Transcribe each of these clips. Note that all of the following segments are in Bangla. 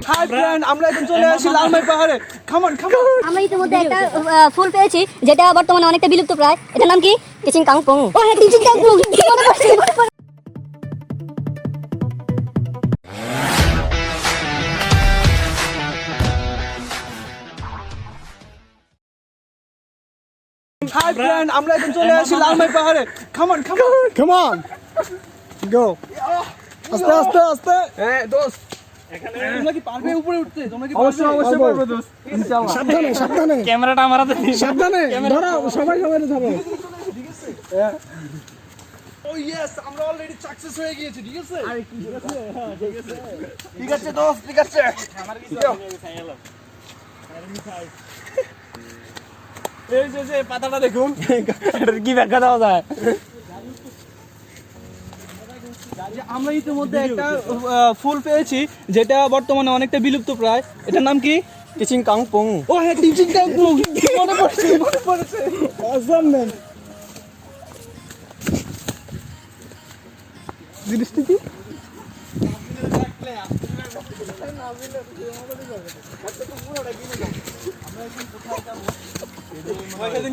হাই ফ্রেন্ড, আমরা এখন চলে আসি লালমাই পাহাড়ে। Come on come on. আমরা ইতিমধ্যে একটা ফুল পেয়েছি যেটা বর্তমানে অনেকটা বিলুপ্ত প্রায়। এটার নাম কি? টিচিং কাংপং। ও হ্যাঁ, টিচিং কাংপং। মনে পড়ছে। হাই ফ্রেন্ড, আমরা এখন চলে আসি লালমাই পাহাড়ে। Come on come on Come on, go. আস্তে আস্তে আস্তে। দোস্ত, তোমরা কি পারবে উপরে উঠতে? তোমরা কি অবশ্যই অবশ্যই পারবে? পারবে দোস্ত, ইনশাআল্লাহ। সাবধানে সাবধানে ক্যামেরাটা আমার হাতে নিয়ে সাবধানে ধরো, সবাই সবাই ধরো। ও ইয়েস, আমরা অলরেডি সাকসেস হয়ে গিয়েছি। ঠিক আছে, ঠিক আছে দোস্ত, ঠিক আছে। এই যে পাতাটা দেখুন, এটার কি ব্যাখ্যা দেওয়া যায়? আমরা ইতিমধ্যে একটা ফুল পেয়েছি যেটা বর্তমানে অনেকটা বিলুপ্ত প্রায়। এটার নাম কি? টিচিং কাংপং। ও হ্যাঁ, টিচিং কাংপং। মনে পড়ছে, মনে পড়ছে। Awesome man. জিনিসটা কি?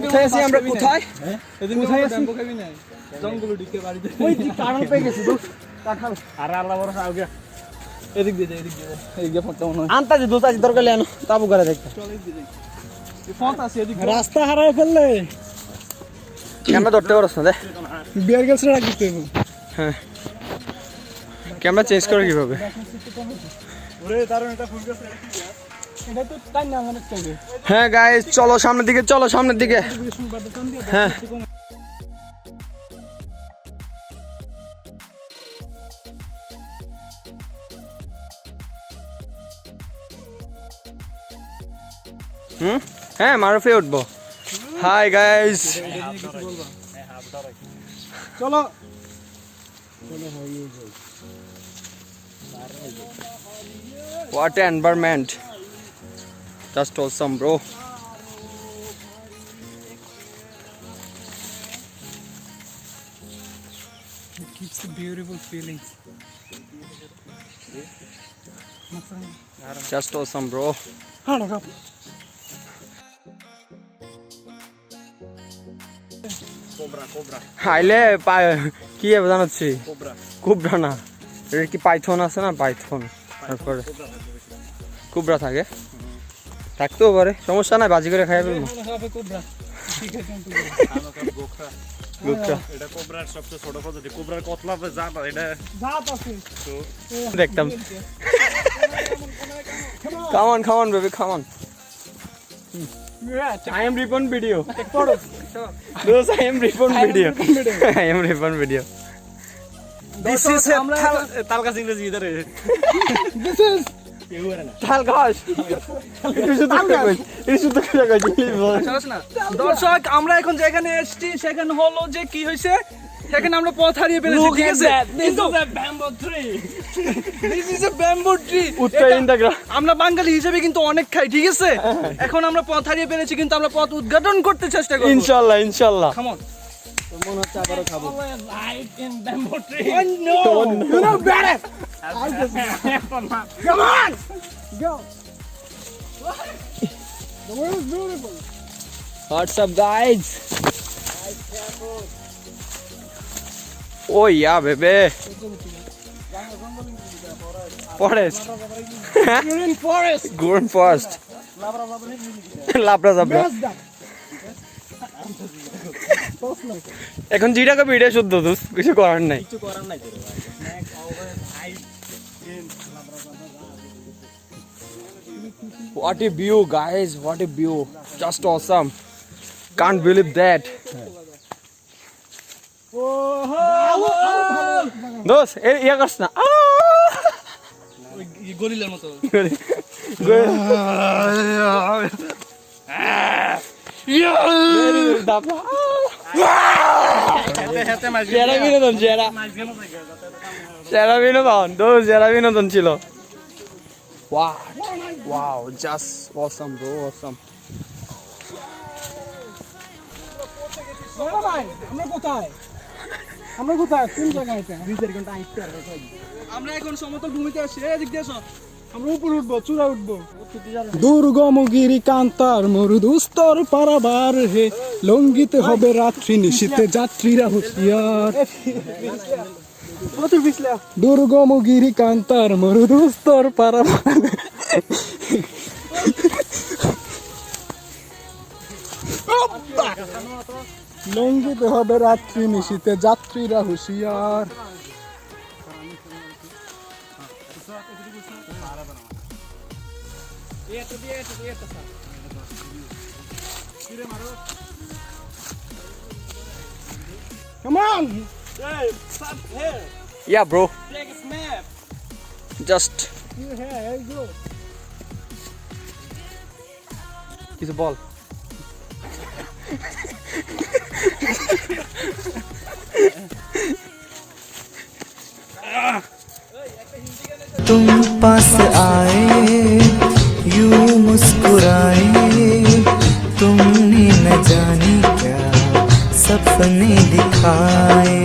কোথায় আছি আমরা? কোথায়? কোথায় আছি? জঙ্গল ঢুকে বাড়িতে। ওই যে কারণ পেয়ে গেছি দোস্ত। আরে আল্লাহ বড় আগে এদিক দিয়ে, এদিক দিয়ে, এদিক দিয়ে ফটো মনে হয়। আনতাছি দোস্ত, আজ দরকার লেনো তাবু করে দেখতে। চল এদিক দিয়ে। ফোন আছে এদিক দিয়ে। রাস্তা হারায় ফেললে ক্যামেরা ধরতে পারছ না? বিয়ার গার্লস রাখ দিতে হবে। হ্যাঁ, ক্যামেরা চেঞ্জ করে কিভাবে? এটা তো টাইম না অনেক টাইম। হ্যাঁ গাইস, চলো সামনের দিকে, চলো সামনের দিকে। হ্যাঁ, হ্যাঁ মারুফে উঠবো। হাই গাইস, চলো। what an environment, just awesome bro. It gives a beautiful feelings. Just awesome bro. হাইলে কি জানাচ্ছি? কুবরা না, এটা কি পাইথন আছে না? পাইথন, তারপরে কুবরা থাকে, থাকতেও পারে, সমস্যা নাই, বাজি করে খাই ফেলবো। গোখরা এটা কোবরার সবচেয়ে ছোট প্রজাতি। কোবরার কতলা জাত এটা দেখতাম। Come on baby, come on. I am rip on video. Those I am rip on video. I am rip on video. This is আমরা তালকা ইংরেজি ইধারে তালগাছ। এটা শুধু দর্শক, আমরা এখন যেখানে এসেছি সেখানে হলো যে কি হয়েছে, সেখানে আমরা পথ হারিয়ে ফেলেছি। ঠিক আছে, কিন্তু this is a bamboo tree. উত্তর ইন্দাগ্রা। আমরা বাঙালি হিসেবে কিন্তু অনেক খাই। ঠিক আছে, এখন আমরা পথ হারিয়ে ফেলেছি, কিন্তু আমরা পথ উদ্ঘাটন করতে চেষ্টা করব ইনশাআল্লাহ ইনশাআল্লাহ। Come on. মনে হচ্ছে আবারও খাবো। Oh no, you know better. Come on, Go. The world is beautiful. What's up guys? Oh yeah baby. Forest. you're in forest. Green forest. লাবড়া জাবড়া। এখন জিরাকে ভিডিও শুদ্ধ দোস্ত, কিছু করার নাই। What a view guys, what a view, just awesome, can't believe that. দোস্ত ইয়া করছ না? গরিলার মতো। সেরা বিনোদন, সেরা বিনোদন দোস্ত, সেরা বিনোদন ছিল। Wow, just awesome bro, awesome. আমরা কোথায়? আমরা কোথায় কোন জায়গায় এটা আমরা এখন সমতল ভূমিতে আসছি, এদিক দিয়ে এসো। আমরা উপরে উঠবো, চূড়া উঠবো। দুর্গম গিরি কান্তার মরুদুস্তর পারাবার হে, লঙ্ঘিতে হবে রাত্রি নিশীতে যাত্রীরা হুঁশিয়ার। দুর্গম গিরি কান্তার মরুদুস্তর পারাবার, লঙ্ঘিতে হবে রাত্রি নিশীতে যাত্রীরা হুঁশিয়ার। Come on! Hey, stop here. Yeah, bro. Take a map. Just Here you go. কিছু বল। तुम पास आए यूं मुस्कुराए, तुमने न जानी क्या सपने दिखाए।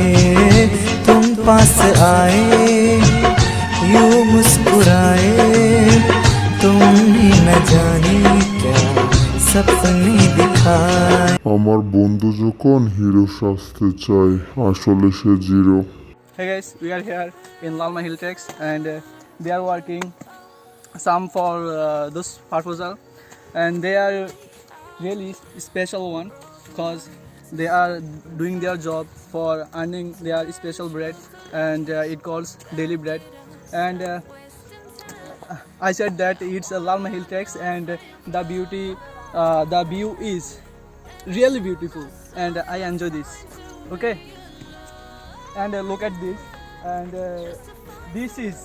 तुम पास आए यूं मुस्कुराए, तुमने न जानी क्या सपने दिखाए। আমার বন্ধু যখন হিরো সাজতে চায় আসলে সে zero. Hey guys, we are here in Lalma Hill Techs and they are working some for this proposal, and they are really special one because they are doing their job for earning their special bread, and it calls daily bread. And I said that it's a Lalma Hill Techs, and the view is really beautiful, and I enjoy this. Okay. And look at this, and this is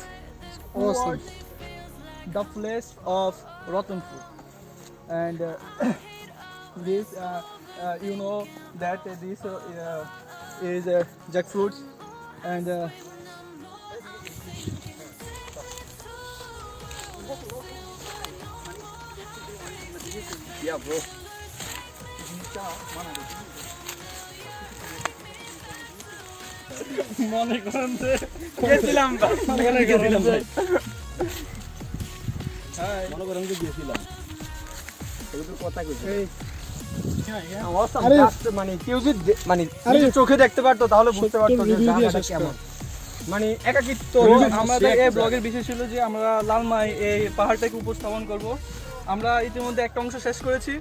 Awesome. the place of rotten fruit, and this you know that this is jackfruit, and Yeah, bro. মনে করেন যে গেছিলাম ভাই। মনে করেন যে আরে, মানে কেউ যদি মানে আরে, নিজের চোখে দেখতে পারতো তাহলে বুঝতে পারতো যে review দিয়ে জায়গাটা শেষ কর। কেমন। মানে একাকিত্ব তো রয়েছে, আমাদের সে এই একটা ব্লগের বিষয় ছিল যে আমরা লালমাই এই পাহাড়টাকে উপস্থাপন করব। আমরা ইতিমধ্যে একটা অংশ শেষ করেছি।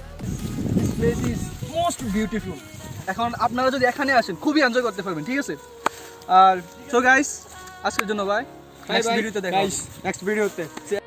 Place is most beautiful. এখন আপনারা যদি এখানে আসেন খুবই এনজয় করতে পারবেন, ঠিক আছে? আর সো গাইস, আজকের জন্য বাই। নেক্সট ভিডিওতে দেখা হবে। নেক্সট ভিডিওতে See